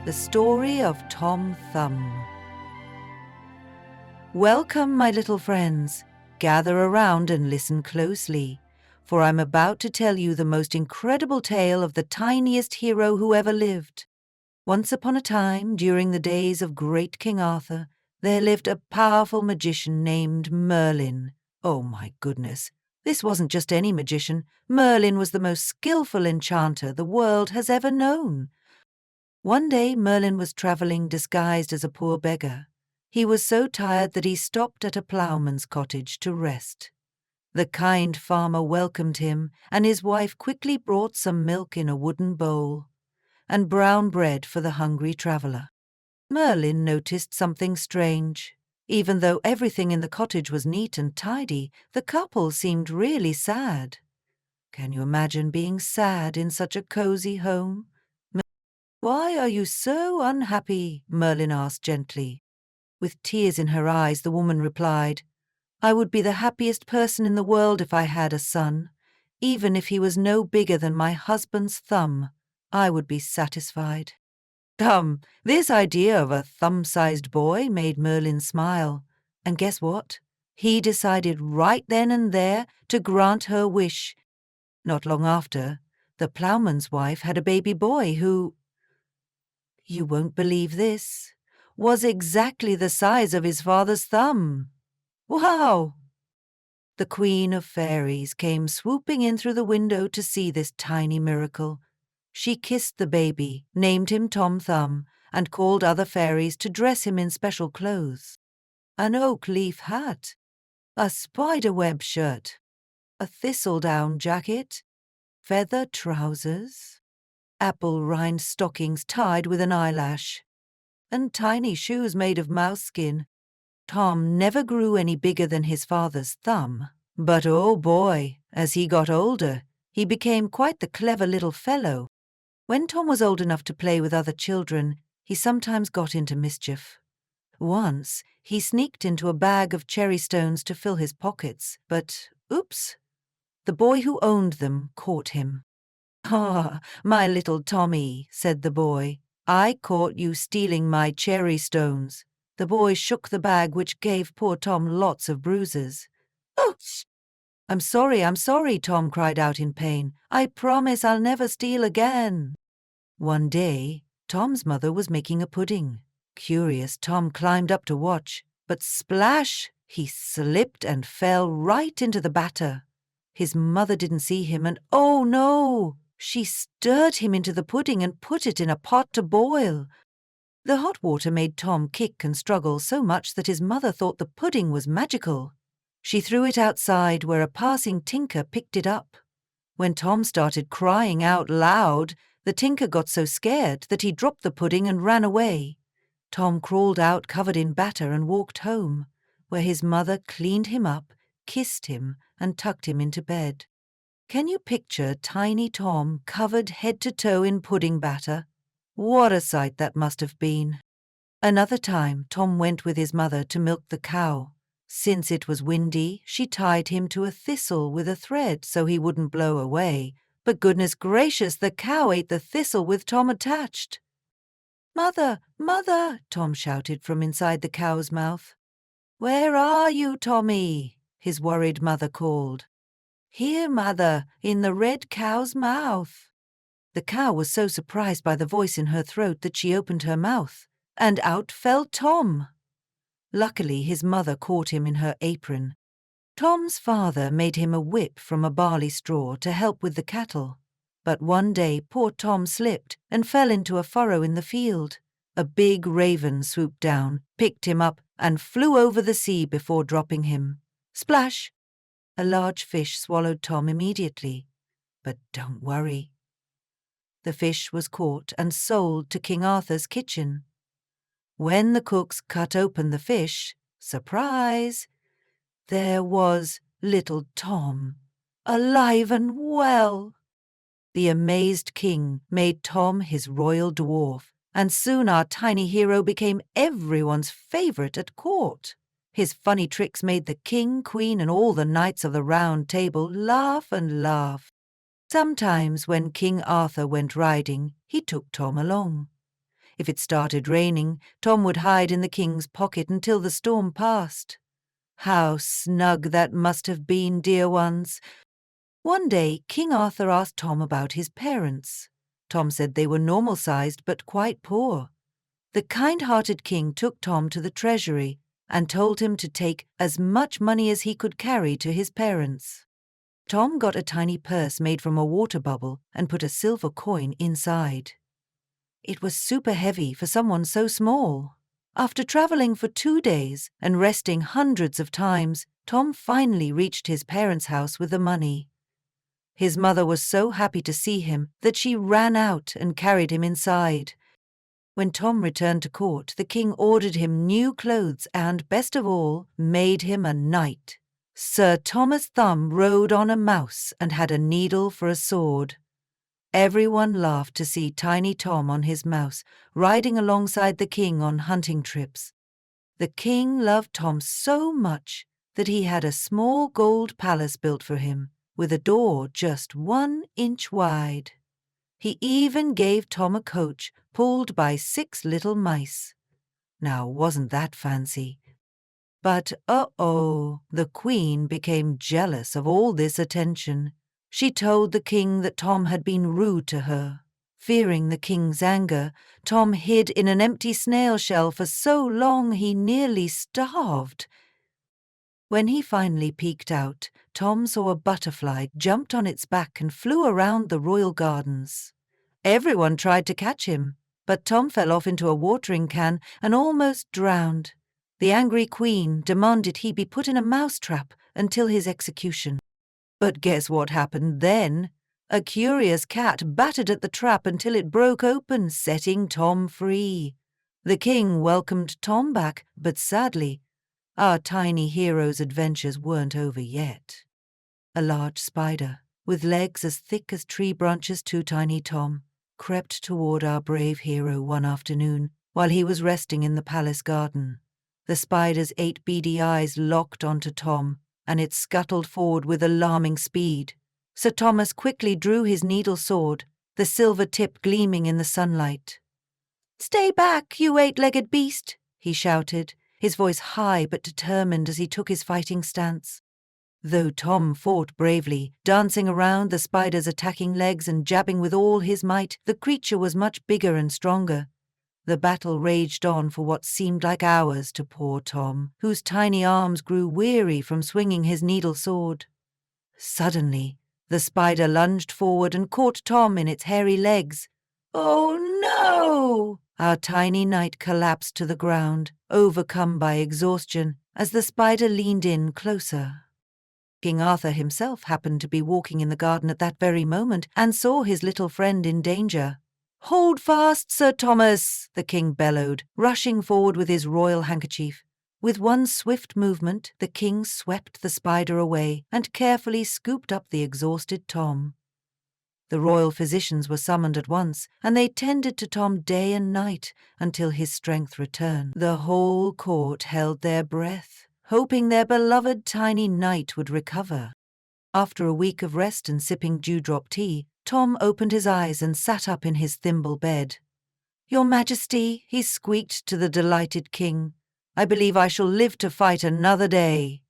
The Story of Tom Thumb. Welcome, my little friends. Gather around and listen closely, for I'm about to tell you the most incredible tale of the tiniest hero who ever lived. Once upon a time, during the days of great King Arthur, there lived a powerful magician named Merlin. Oh my goodness, this wasn't just any magician. Merlin was the most skillful enchanter the world has ever known. One day Merlin was travelling disguised as a poor beggar. He was so tired that he stopped at a ploughman's cottage to rest. The kind farmer welcomed him, and his wife quickly brought some milk in a wooden bowl, and brown bread for the hungry traveller. Merlin noticed something strange. Even though everything in the cottage was neat and tidy, the couple seemed really sad. Can you imagine being sad in such a cozy home? "Why are you so unhappy?" Merlin asked gently. With tears in her eyes, the woman replied, "I would be the happiest person in the world if I had a son. Even if he was no bigger than my husband's thumb, I would be satisfied." This idea of a thumb-sized boy made Merlin smile. And guess what? He decided right then and there to grant her wish. Not long after, the ploughman's wife had a baby boy who, you won't believe this, was exactly the size of his father's thumb. Wow! The Queen of Fairies came swooping in through the window to see this tiny miracle. She kissed the baby, named him Tom Thumb, and called other fairies to dress him in special clothes. An oak leaf hat, a spiderweb shirt, a thistledown jacket, feather trousers, apple rind stockings tied with an eyelash, and tiny shoes made of mouse skin. Tom never grew any bigger than his father's thumb, but oh boy, as he got older, he became quite the clever little fellow. When Tom was old enough to play with other children, he sometimes got into mischief. Once, he sneaked into a bag of cherry stones to fill his pockets, but oops, the boy who owned them caught him. "Ah, my little Tommy," said the boy, "I caught you stealing my cherry stones." The boy shook the bag, which gave poor Tom lots of bruises. "Oh, I'm sorry," Tom cried out in pain. "I promise I'll never steal again." One day, Tom's mother was making a pudding. Curious, Tom climbed up to watch, but splash! He slipped and fell right into the batter. His mother didn't see him, and oh no! She stirred him into the pudding and put it in a pot to boil. The hot water made Tom kick and struggle so much that his mother thought the pudding was magical. She threw it outside, where a passing tinker picked it up. When Tom started crying out loud, the tinker got so scared that he dropped the pudding and ran away. Tom crawled out covered in batter and walked home, where his mother cleaned him up, kissed him, and tucked him into bed. Can you picture tiny Tom covered head to toe in pudding batter? What a sight that must have been. Another time, Tom went with his mother to milk the cow. Since it was windy, she tied him to a thistle with a thread so he wouldn't blow away. But goodness gracious, the cow ate the thistle with Tom attached. "Mother, Mother," Tom shouted from inside the cow's mouth. "Where are you, Tommy?" his worried mother called. "Here, Mother, in the red cow's mouth." The cow was so surprised by the voice in her throat that she opened her mouth, and out fell Tom. Luckily, his mother caught him in her apron. Tom's father made him a whip from a barley straw to help with the cattle. But one day poor Tom slipped and fell into a furrow in the field. A big raven swooped down, picked him up, and flew over the sea before dropping him. Splash! A large fish swallowed Tom immediately. But don't worry. The fish was caught and sold to King Arthur's kitchen. When the cooks cut open the fish, surprise! There was little Tom, alive and well. The amazed king made Tom his royal dwarf, and soon our tiny hero became everyone's favorite at court. His funny tricks made the king, queen, and all the knights of the Round Table laugh and laugh. Sometimes when King Arthur went riding, he took Tom along. If it started raining, Tom would hide in the king's pocket until the storm passed. How snug that must have been, dear ones. One day, King Arthur asked Tom about his parents. Tom said they were normal-sized but quite poor. The kind-hearted king took Tom to the treasury and told him to take as much money as he could carry to his parents. Tom got a tiny purse made from a water bubble and put a silver coin inside. It was super heavy for someone so small. After traveling for 2 days and resting hundreds of times, Tom finally reached his parents' house with the money. His mother was so happy to see him that she ran out and carried him inside. When Tom returned to court, the king ordered him new clothes and, best of all, made him a knight. Sir Thomas Thumb rode on a mouse and had a needle for a sword. Everyone laughed to see Tiny Tom on his mouse, riding alongside the king on hunting trips. The king loved Tom so much that he had a small gold palace built for him, with a door just 1 inch wide. He even gave Tom a coach pulled by 6 little mice. Now, wasn't that fancy? But the queen became jealous of all this attention. She told the king that Tom had been rude to her. Fearing the king's anger, Tom hid in an empty snail shell for so long he nearly starved. When he finally peeked out, Tom saw a butterfly jumped on its back and flew around the royal gardens. Everyone tried to catch him, but Tom fell off into a watering can and almost drowned. The angry queen demanded he be put in a mousetrap until his execution. But guess what happened then? A curious cat battered at the trap until it broke open, setting Tom free. The king welcomed Tom back, but sadly, our tiny hero's adventures weren't over yet. A large spider, with legs as thick as tree branches to Tiny Tom, crept toward our brave hero one afternoon while he was resting in the palace garden. The spider's 8 beady eyes locked onto Tom, and it scuttled forward with alarming speed. Sir Thomas quickly drew his needle sword, the silver tip gleaming in the sunlight. "Stay back, you 8-legged beast!" he shouted, his voice high but determined as he took his fighting stance. Though Tom fought bravely, dancing around the spider's attacking legs and jabbing with all his might, the creature was much bigger and stronger. The battle raged on for what seemed like hours to poor Tom, whose tiny arms grew weary from swinging his needle sword. Suddenly, the spider lunged forward and caught Tom in its hairy legs. "Oh no!" Our tiny knight collapsed to the ground, overcome by exhaustion, as the spider leaned in closer. King Arthur himself happened to be walking in the garden at that very moment and saw his little friend in danger. "Hold fast, Sir Thomas!" the king bellowed, rushing forward with his royal handkerchief. With one swift movement, the king swept the spider away and carefully scooped up the exhausted Tom. The royal physicians were summoned at once, and they tended to Tom day and night until his strength returned. The whole court held their breath, hoping their beloved tiny knight would recover. After a week of rest and sipping dewdrop tea, Tom opened his eyes and sat up in his thimble bed. "Your Majesty," he squeaked to the delighted king, "I believe I shall live to fight another day."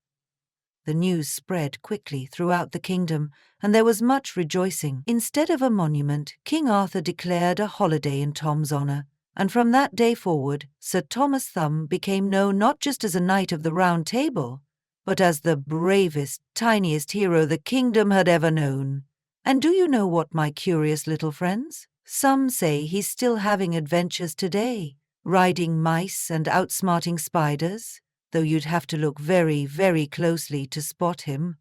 The news spread quickly throughout the kingdom, and there was much rejoicing. Instead of a monument, King Arthur declared a holiday in Tom's honor, and from that day forward, Sir Thomas Thumb became known not just as a knight of the Round Table, but as the bravest, tiniest hero the kingdom had ever known. And do you know what, my curious little friends? Some say he's still having adventures today, riding mice and outsmarting spiders, though you'd have to look very, very closely to spot him.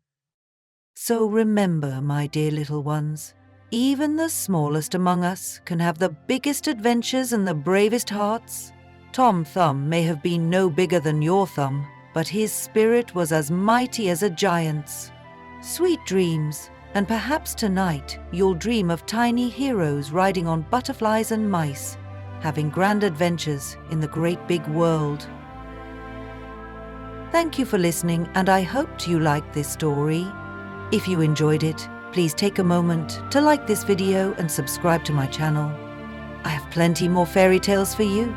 So remember, my dear little ones, even the smallest among us can have the biggest adventures and the bravest hearts. Tom Thumb may have been no bigger than your thumb, but his spirit was as mighty as a giant's. Sweet dreams. And perhaps tonight you'll dream of tiny heroes riding on butterflies and mice, having grand adventures in the great big world. Thank you for listening, and I hoped you liked this story. If you enjoyed it, please take a moment to like this video and subscribe to my channel. I have plenty more fairy tales for you.